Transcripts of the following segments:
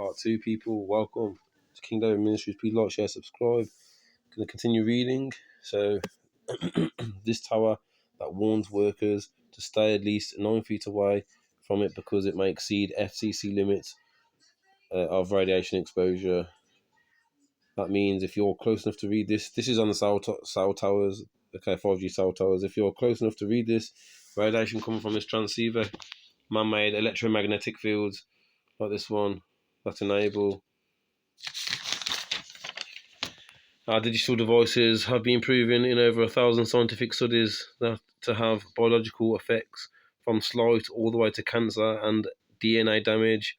Part 2, people. Welcome to King David Ministries. Please like, share, subscribe. Going to continue reading. So, this tower that warns workers to stay at least 9 feet away from it because it may exceed FCC limits of radiation exposure. That means if you're close enough to read this, this is on the cell towers, okay, 5G cell towers. If you're close enough to read this, radiation coming from this transceiver, man-made electromagnetic fields like this one that enable digital devices have been proven in over 1,000 scientific studies that to have biological effects from slight all the way to cancer and DNA damage.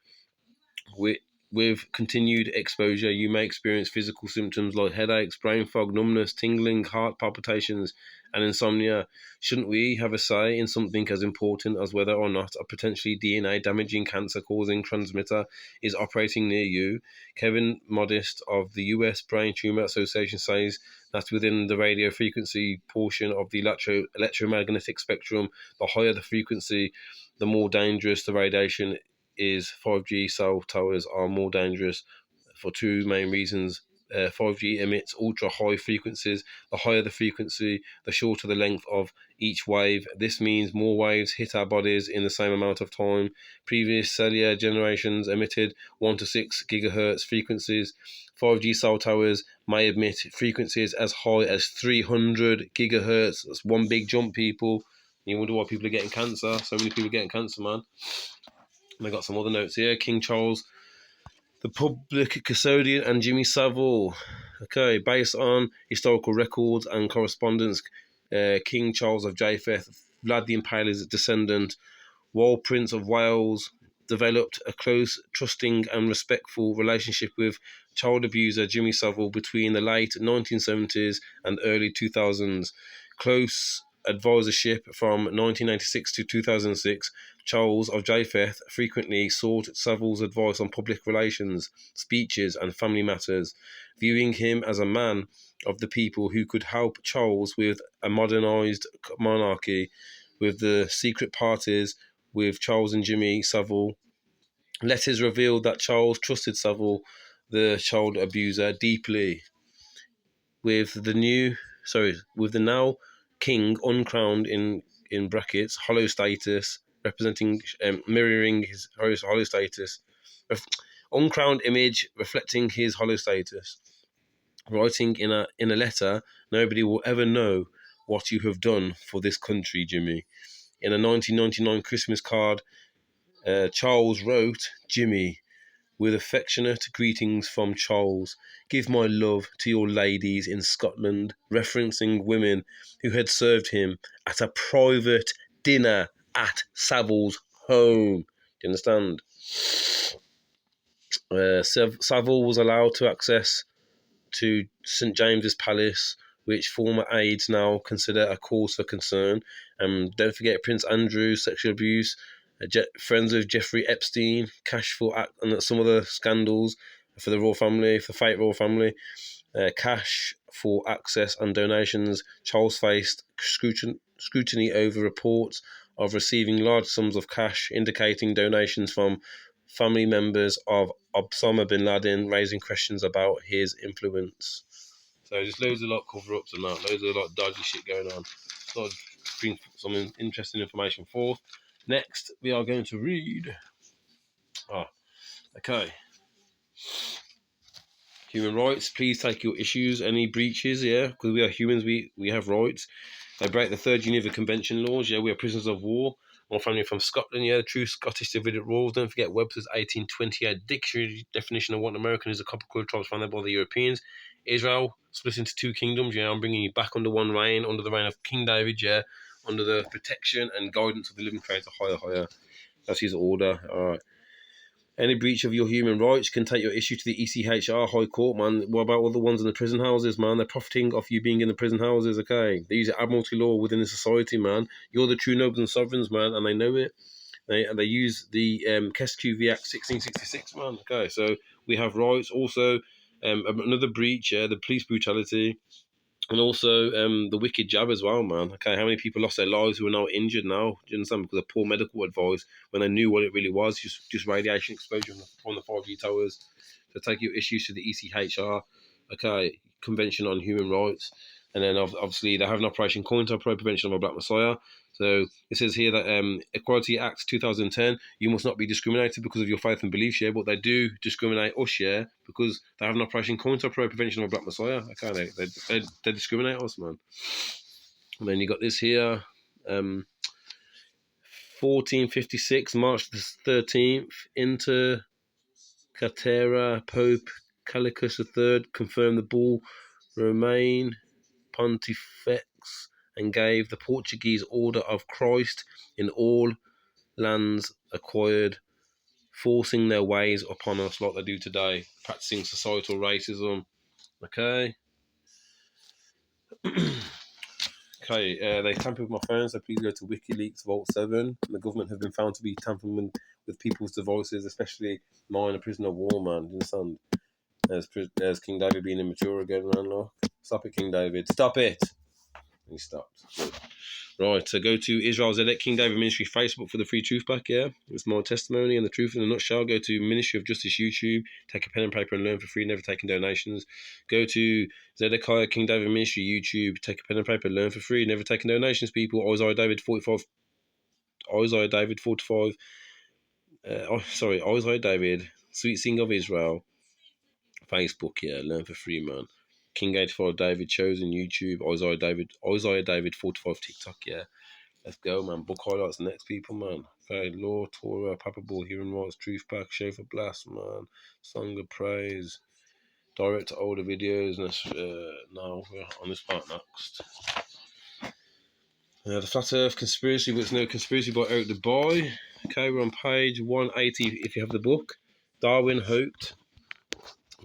With continued exposure, you may experience physical symptoms like headaches, brain fog, numbness, tingling, heart palpitations, and insomnia. Shouldn't we have a say in something as important as whether or not a potentially DNA-damaging, cancer-causing transmitter is operating near you? Kevin Modest of the US Brain Tumor Association says that within the radio frequency portion of the electromagnetic spectrum, the higher the frequency, the more dangerous the radiation is. 5G cell towers are more dangerous for two main reasons. 5G emits ultra high frequencies. The higher the frequency, the shorter the length of each wave. This means more waves hit our bodies in the same amount of time. Previous cellular generations emitted 1 to 6 gigahertz frequencies. 5G cell towers may emit frequencies as high as 300 gigahertz. That's one big jump, people. You wonder why people are getting cancer. So many people are getting cancer, man. And I got some other notes here. King Charles, the public custodian, and Jimmy Savile. Okay, based on historical records and correspondence, King Charles of Japheth, Vlad the Impaler's descendant, while Prince of Wales, developed a close, trusting, and respectful relationship with child abuser Jimmy Savile between the late 1970s and early 2000s. Close advisorship from 1986 to 2006, Charles of Japheth frequently sought Savile's advice on public relations, speeches, and family matters, viewing him as a man of the people who could help Charles with a modernized monarchy. With the secret parties with Charles and Jimmy Savile, letters revealed that Charles trusted Savile, the child abuser, deeply. With the now king uncrowned in brackets, hollow status, representing mirroring his hollow status, uncrowned image reflecting his hollow status, writing in a letter, nobody will ever know what you have done for this country, Jimmy. In a 1999 Christmas card, Charles wrote, Jimmy, with affectionate greetings from Charles, give my love to your ladies in Scotland, referencing women who had served him at a private dinner at Savile's home. Do you understand? Savile was allowed to access to St James's Palace, which former aides now consider a cause for concern. Don't forget Prince Andrew's sexual abuse, friends of Jeffrey Epstein, cash for and some other scandals for the royal family, for the fake royal family, cash for access and donations. Charles faced scrutiny over reports of receiving large sums of cash, indicating donations from family members of Osama bin Laden, raising questions about his influence. So just loads of cover-ups and that, loads of dodgy shit going on. So I'll bring some interesting information forth. Next, we are going to read. Okay. Human rights. Please take your issues, any breaches, because we are humans, we have rights. They break the Third Geneva Convention laws, we are prisoners of war. My family from Scotland, the true Scottish Davidic rules. Don't forget Webster's 1828 dictionary definition of what an American is: a copper-coloured tribes founded by the Europeans. Israel split into two kingdoms, I'm bringing you back under one reign, under the reign of King David, under the protection and guidance of the living Creator, higher. That's his order, all right. Any breach of your human rights can take your issue to the ECHR High Court, man. What about all the ones in the prison houses, man? They're profiting off you being in the prison houses, okay? They use admiralty law within the society, man. You're the true nobles and sovereigns, man, and they know it. They use the KESQV Act 1666, man. Okay, so we have rights. Also, another breach, the police brutality. And also the wicked jab as well, man. Okay, how many people lost their lives who are now injured now? Do you understand? Because of poor medical advice when they knew what it really was, just radiation exposure from the 5G towers. To take your issues to the ECHR, okay, Convention on Human Rights, and then obviously they have an Operation Cointer, Pro Prevention of a Black Messiah. So it says here that Equality Act 2010, you must not be discriminated because of your faith and beliefs, yeah, but they do discriminate us, yeah, because they have an Operation Counter Pro Prevention of a Black Messiah. Okay, they discriminate us, man. And then you got this here, 1456, March the 13th, Inter Catera, Pope Calicus III confirmed the bull Romain Pontifex and gave the Portuguese order of Christ in all lands acquired, forcing their ways upon us like they do today, practicing societal racism. Okay. Okay, they tampered with my phone, so please go to WikiLeaks Vault 7. The government have been found to be tampering with people's devices, especially mine, a prisoner of war, man. Do you understand? There's King David being immature again, man. Look. Stop it, King David. Stop it! He stopped. Good. Right, so go to Israel Zedek King David Ministry Facebook for the free truth pack, yeah? It's my testimony and the truth in a nutshell. Go to Ministry of Justice YouTube, take a pen and paper and learn for free, never taking donations. Go to Zedekiah King David Ministry YouTube, take a pen and paper, learn for free, never taking donations, people. Isaiah David 45, Isaiah David 45, Isaiah David, Sweet Sing of Israel, Facebook, yeah, learn for free, man. King 85 David Chosen YouTube, Isaiah David 45 TikTok, yeah. Let's go, man. Book highlights next, people, man. Okay, Law, Torah, Papa Ball, Human Rights, Truth Pack, Shofar Blast, man. Song of Praise, direct to older videos. And now we're on this part next. The Flat Earth Conspiracy, but it's no conspiracy by Eric the Boy. Okay, we're on page 180 if you have the book. Darwin hoped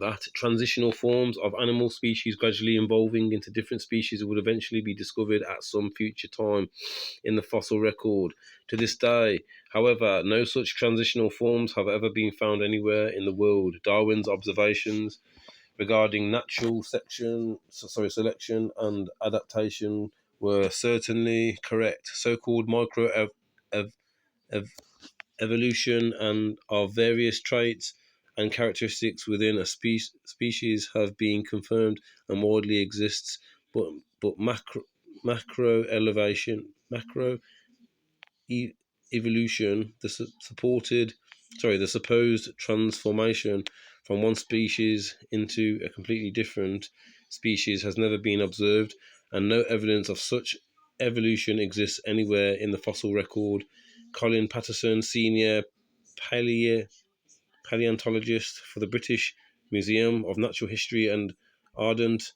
that transitional forms of animal species gradually evolving into different species would eventually be discovered at some future time in the fossil record. To this day, however, no such transitional forms have ever been found anywhere in the world. Darwin's observations regarding natural selection and adaptation were certainly correct. So-called evolution and of various traits and characteristics within a species have been confirmed and widely exists, but macro evolution, the supposed transformation from one species into a completely different species has never been observed, and no evidence of such evolution exists anywhere in the fossil record. Colin Patterson, senior paleontologist for the British Museum of Natural History and ardent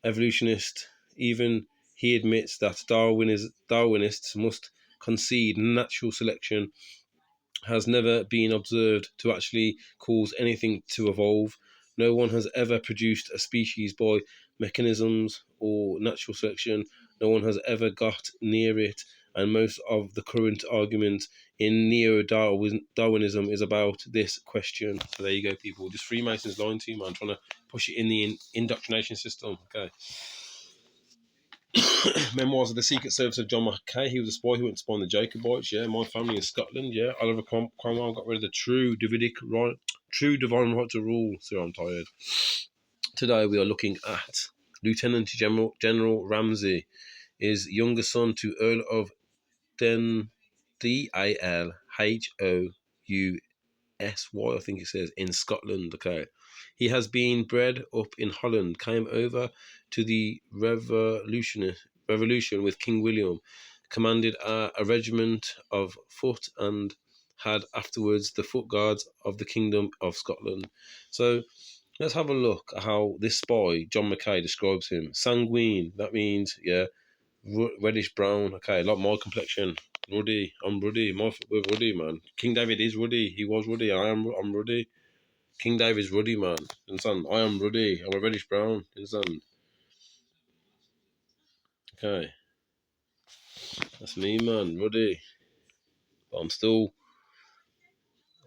evolutionist, even he admits that Darwinists must concede natural selection has never been observed to actually cause anything to evolve. No one has ever produced a species by mechanisms or natural selection. No one has ever got near it, and most of the current argument in neo-Darwinism is about this question. So there you go, people. Just Freemasons lying to you, man, trying to push it in the indoctrination system. Okay. Memoirs of the Secret Service of John Mackay. He was a spy who went to spy on the Jacobites. Yeah, my family in Scotland. Yeah, Oliver Cromwell got rid of the true divine right to rule. So I'm tired. Today we are looking at Lieutenant General Ramsay, his younger son to Earl of Dalhou SY, I think it says, in Scotland. Okay. He has been bred up in Holland, came over to the revolution with King William, commanded a regiment of foot, and had afterwards the foot guards of the Kingdom of Scotland. So let's have a look at how this spy, John Mackay, describes him. Sanguine, that means, yeah, reddish brown. Okay, like my complexion. Ruddy. I'm ruddy. We're ruddy, man. King David is ruddy. He was ruddy. I'm ruddy. King David's ruddy, man. Understand? I am ruddy. I'm a reddish brown. Understand? Okay. That's me, man. Ruddy. But I'm still.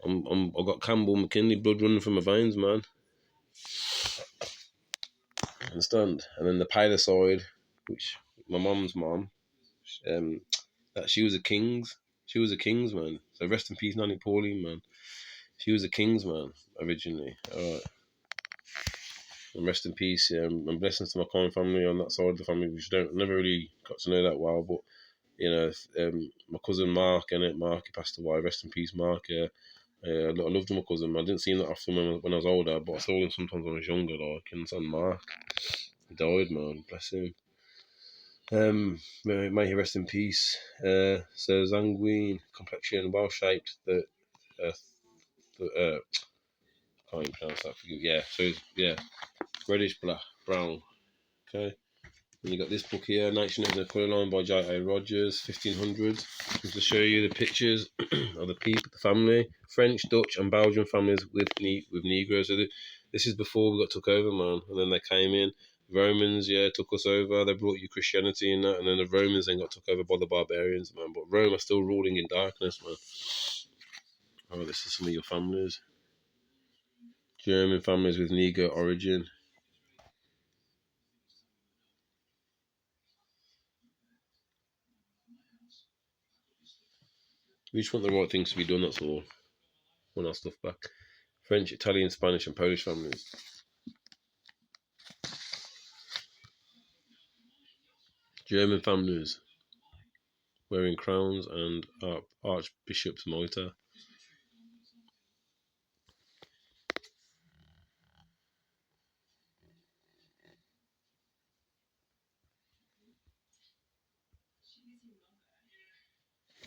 I've got Campbell McKinley blood running from my veins, man. Understand? And then the paler side, which my mum's mum, that she was a King's. She was a King's man. So rest in peace, Nanny Pauline, man. She was a King's man originally. All right. And rest in peace. And blessings to my kind family on that side of the family, which I don't never really got to know that well. But you know, my cousin Mark, and Mark, he passed away. Rest in peace, Mark. Yeah. I loved my cousin. I didn't see him that often when I was older, but I saw him sometimes when I was younger. Like, and son Mark, he died, man. Bless him. May he rest in peace. So sanguine, complexion, well shaped. Uh, can't even pronounce that. Yeah. So yeah, reddish black, brown. Okay. And you got this book here, Nation of the Colour Line by J.A. Rogers, 1500s. Just to show you the pictures of the people, the family, French, Dutch, and Belgian families with Negroes. So this is before we got took over, man. And then they came in. Romans, yeah, took us over. They brought you Christianity and that, and then the Romans then got took over by the barbarians, man. But Rome are still ruling in darkness, man. Oh, this is some of your families. German families with Negro origin. We just want the right things to be done, that's all. Want our stuff back. French, Italian, Spanish, and Polish families. German families wearing crowns and archbishop's mitre.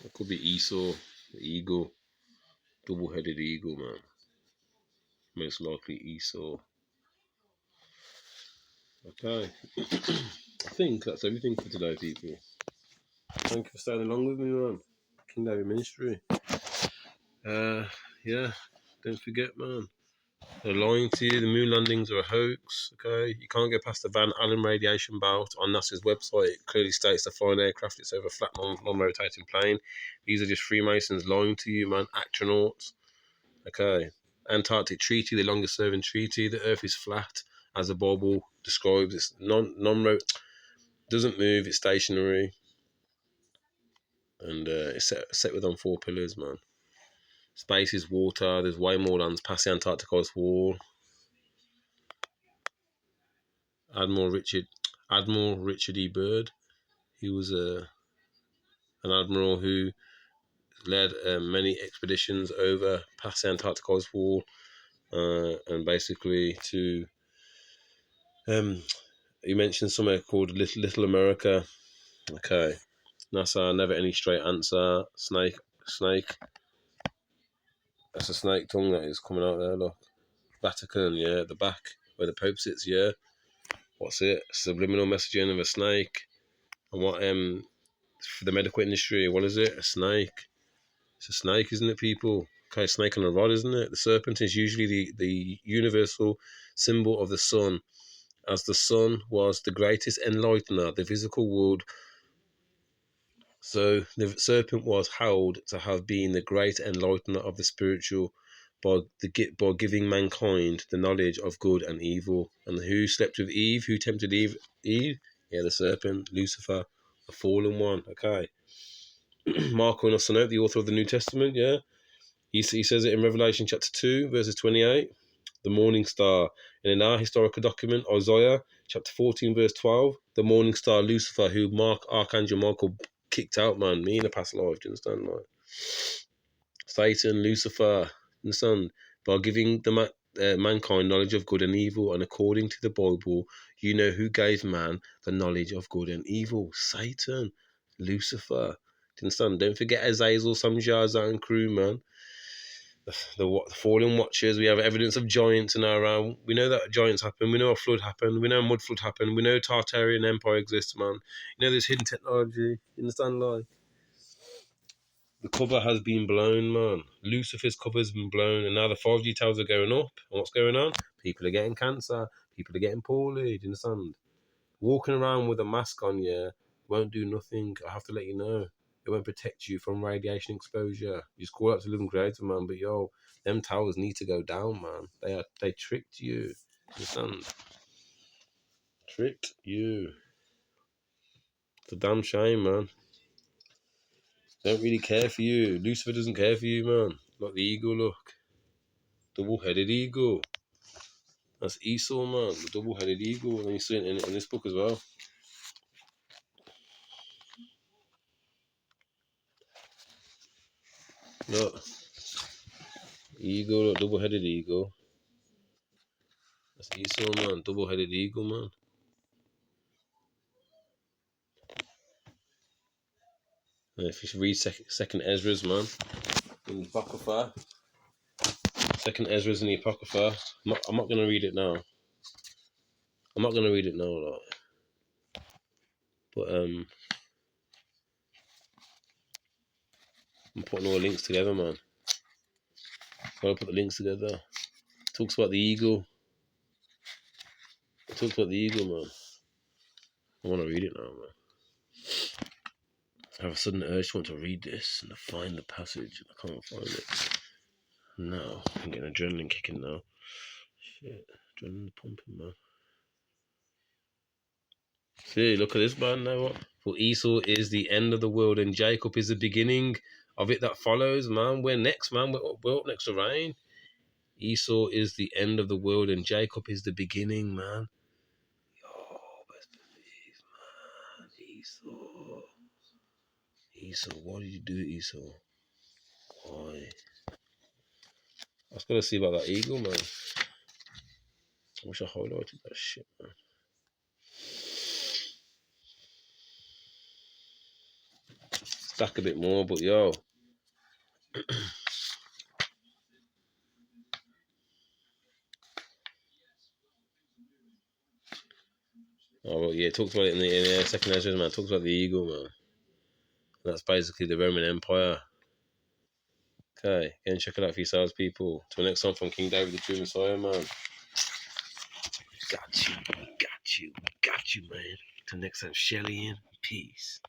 It could be Esau, the eagle, double-headed eagle, man. Most likely Esau. Okay. I think that's everything for today, people. Thank you for staying along with me, man. King David Ministry. Yeah. Don't forget, man. They're lying to you. The moon landings are a hoax. Okay, you can't get past the Van Allen radiation belt on NASA's website. It clearly states the flying aircraft. It's over a flat, non-rotating plane. These are just Freemasons lying to you, man. Astronauts. Okay, Antarctic Treaty, the longest-serving treaty. The Earth is flat, as the Bible describes. It's doesn't move. It's stationary, and it's set within 4 pillars, man. Space is water. There's way more lands past the Antarctic ice wall. Admiral Richard E. Byrd. He was an admiral who led many expeditions over past the Antarctic ice wall, and basically to he mentioned somewhere called Little America. Okay, NASA, never any straight answer. Snake. That's a snake tongue that is coming out there. Look, Vatican, yeah, at the back where the Pope sits. Yeah, what's it? Subliminal messaging of a snake. And what for the medical industry, what is it? A snake. It's a snake, isn't it, people? Okay, snake on a rod, isn't it? The serpent is usually the universal symbol of the sun, as the sun was the greatest enlightener the physical world. So the serpent was held to have been the great enlightener of the spiritual by giving mankind the knowledge of good and evil. And who slept with Eve? Who tempted Eve? Eve? Yeah, the serpent, Lucifer, the fallen one. Okay. Mark on the author of the New Testament, yeah. He says it in Revelation chapter 2, verses 28. The morning star. And in our historical document, Isaiah chapter 14, verse 12, the morning star Lucifer, who Archangel Michael kicked out, man, me in a past life, do you understand? Like, Satan, Lucifer, and the Son, by giving mankind knowledge of good and evil, and according to the Bible, you know who gave man the knowledge of good and evil? Satan, Lucifer. Do you understand? Don't forget Azazel, Samjaza, and crew, man. The fallen watchers. We have evidence of giants in our realm. We know that giants happen. We know a flood happened. We know a mud flood happened. We know Tartarian Empire exists, man. You know there's hidden technology. You understand, like the cover has been blown, man. Lucifer's cover's been blown, and now the 5G towers are going up. And what's going on? People are getting cancer. People are getting poorly. Do you understand? Walking around with a mask on, yeah, won't do nothing. I have to let you know. It won't protect you from radiation exposure. You just call out to living creator, man. But yo, them towers need to go down, man. They tricked you. Understand? Tricked you. It's a damn shame, man. Don't really care for you. Lucifer doesn't care for you, man. Like the eagle, look. Double-headed eagle. That's Esau, man. The double-headed eagle. And you see it in this book as well. Look. Eagle, look, double-headed eagle. That's Esau, man. Double-headed eagle, man. And if you should read second Ezra's, man, in the Apocrypha. Second Ezra's in the Apocrypha. I'm not going to read it now. I'm not going to read it now, like. But, I'm putting all the links together, man. Gotta put the links together. It talks about the eagle. It talks about the eagle, man. I want to read it now, man. I have a sudden urge to want to read this and to find the passage. I can't find it. No, I'm getting adrenaline kicking now. Shit, adrenaline pumping, man. See, look at this, man. Now what? For Esau is the end of the world, and Jacob is the beginning of it that follows, man. We're next, man. We're up next to reign. Esau is the end of the world, and Jacob is the beginning, man. Yo, best believe, man. Esau. Esau, why did you do it, Esau? Why? I was gonna see about that eagle, man. I wish I highlighted that shit, man. Stack a bit more, but yo. Oh, well, yeah, it talks about it in the second Ezra, man. It talks about the eagle, man. And that's basically the Roman Empire. Okay, go and check it out for yourselves, people. Till next time from King David, the True Messiah, man. Got you, man. Till next time, Shelly in peace.